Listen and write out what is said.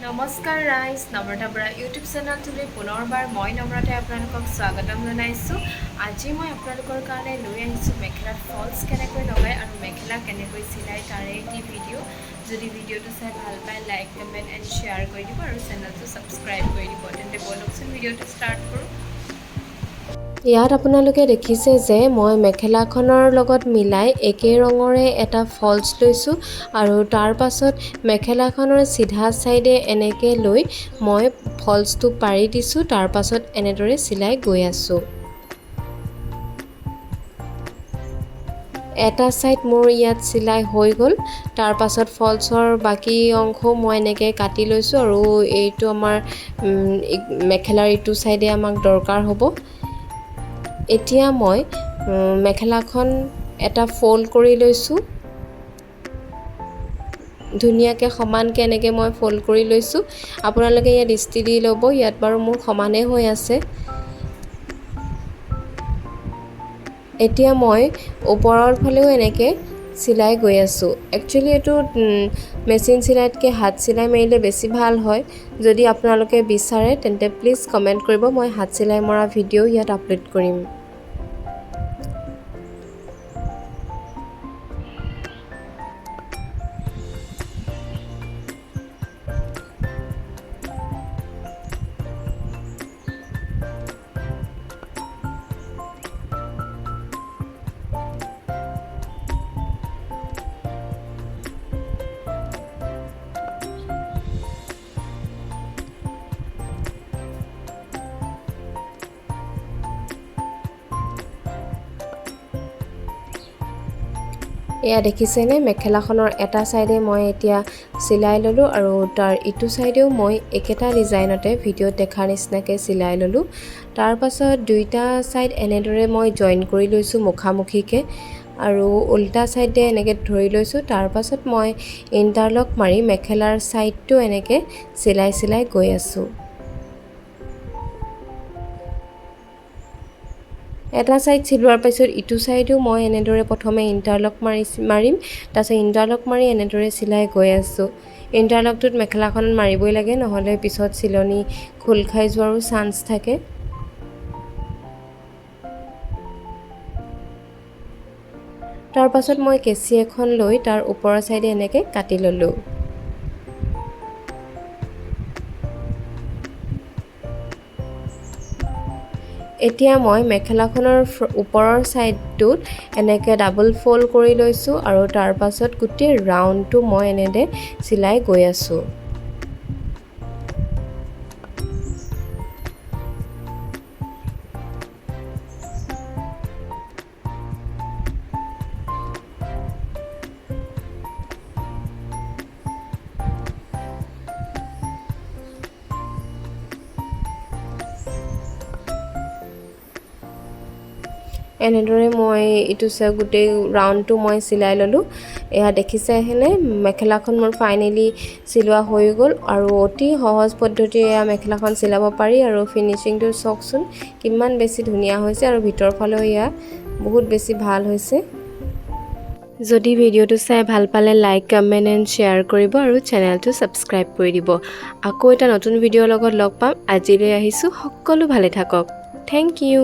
নমস্কাৰ ৰাইজ নম্ৰতা বৰা ইউটিউব চেনেলটোলৈ পুনৰবাৰ মই নম্ৰতাই আপোনালোকক স্বাগতম জনাইছোঁ। আজি মই আপোনালোকৰ কাৰণে লৈ আহিছোঁ মেখেলাত ফলছ কেনেকৈ লগায় আৰু মেখেলা কেনেকৈ চিলাই তাৰে এটি ভিডিঅ'। যদি ভিডিঅ'টো চাই ভাল পায় লাইক কমেণ্ট এণ্ড শ্বেয়াৰ কৰি দিব আৰু চেনেলটো ছাবস্ক্ৰাইব কৰি দিব। তেন্তে বলকচোন ভিডিঅ'টো ষ্টাৰ্ট কৰোঁ। ইয়াত আপোনালোকে দেখিছে যে মই মেখেলাখনৰ লগত মিলাই একে ৰঙৰে এটা ফলছ লৈছোঁ আৰু তাৰ পাছত মেখেলাখনৰ চিধা চাইডে এনেকৈ লৈ মই ফলছটো পাৰি দিছোঁ। তাৰ পাছত এনেদৰে চিলাই গৈ আছোঁ। এটা চাইড মোৰ ইয়াত চিলাই হৈ গ'ল। তাৰ পাছত ফলছৰ বাকী অংশও মই এনেকৈ কাটি লৈছোঁ আৰু এইটো আমাৰ মেখেলাৰ ইটো চাইডে আমাক দৰকাৰ হ'ব। এতিয়া মই মেখেলাখন এটা ফল্ড কৰি লৈছোঁ। ধুনীয়াকৈ সমানকৈ এনেকৈ মই ফল্ড কৰি লৈছোঁ। আপোনালোকে ইয়াত ইস্ত্ৰি দি ল'ব। ইয়াত বাৰু মোৰ সমানেই হৈ আছে। এতিয়া মই ওপৰৰ ফালেও এনেকৈ চিলাই গৈ আছোঁ। একচুৱেলি এইটো মেচিন চিলাইতকৈ হাত চিলাই মাৰিলে বেছি ভাল হয়। যদি আপোনালোকে বিচাৰে তেন্তে প্লিজ কমেণ্ট কৰিব। মই হাত চিলাই মৰা ভিডিঅ' ইয়াত আপলোড কৰিম। এয়া দেখিছেনে মেখেলাখনৰ এটা চাইডে মই এতিয়া চিলাই ল'লোঁ আৰু তাৰ ইটো চাইডেও মই একেটা ডিজাইনতে ভিডিঅ'ত দেখাৰ নিচিনাকৈ চিলাই ল'লোঁ। তাৰ পাছত দুইটা চাইড এনেদৰে মই জইন কৰি লৈছোঁ মুখামুখিকৈ আৰু উল্টা চাইডে এনেকৈ ধৰি লৈছোঁ। তাৰ পাছত মই ইণ্টাৰলক মাৰি মেখেলাৰ চাইডটো এনেকৈ চিলাই গৈ আছোঁ। এটা চাইড চিলোৱাৰ পাছত ইটো চাইডো মই এনেদৰে প্ৰথমে ইণ্টাৰলক মাৰিম। তাৰপিছত ইণ্টাৰলক মাৰি এনেদৰে চিলাই গৈ আছোঁ। ইণ্টাৰলকটোত মেখেলাখনত মাৰিবই লাগে, নহ'লে পিছত চিলনি খোল খাই যোৱাৰো চান্স থাকে। তাৰ পাছত মই কেঁচি এখন লৈ তাৰ ওপৰৰ চাইডে এনেকৈ কাটি ল'লোঁ। এতিয়া মই মেখেলাখনৰ ওপৰৰ ছাইডটোত এনেকৈ ডাবল ফল্ড কৰি লৈছোঁ আৰু তাৰ পাছত গোটেই ৰাউণ্ডটো মই এনেদৰে চিলাই গৈ আছোঁ। এনেদৰে মই ইটো গোটেই ৰাউণ্ডটো মই চিলাই ল'লোঁ। এয়া দেখিছেনে মেখেলাখন মোৰ ফাইনেলি চিলোৱা হৈ গ'ল আৰু অতি সহজ পদ্ধতিৰে এয়া মেখেলাখন চিলাব পাৰি আৰু ফিনিচিংটো চাওকচোন কিমান বেছি ধুনীয়া হৈছে আৰু ভিতৰৰ ফালেও এয়া বহুত বেছি ভাল হৈছে। যদি ভিডিঅ'টো চাই ভাল পালে লাইক কমেণ্ট এণ্ড শ্বেয়াৰ কৰিব আৰু চেনেলটো ছাবস্ক্ৰাইব কৰি দিব। আকৌ এটা নতুন ভিডিঅ'ৰ লগত লগ পাম। আজিলৈ আহিছোঁ। সকলো ভালে থাকক। Thank U.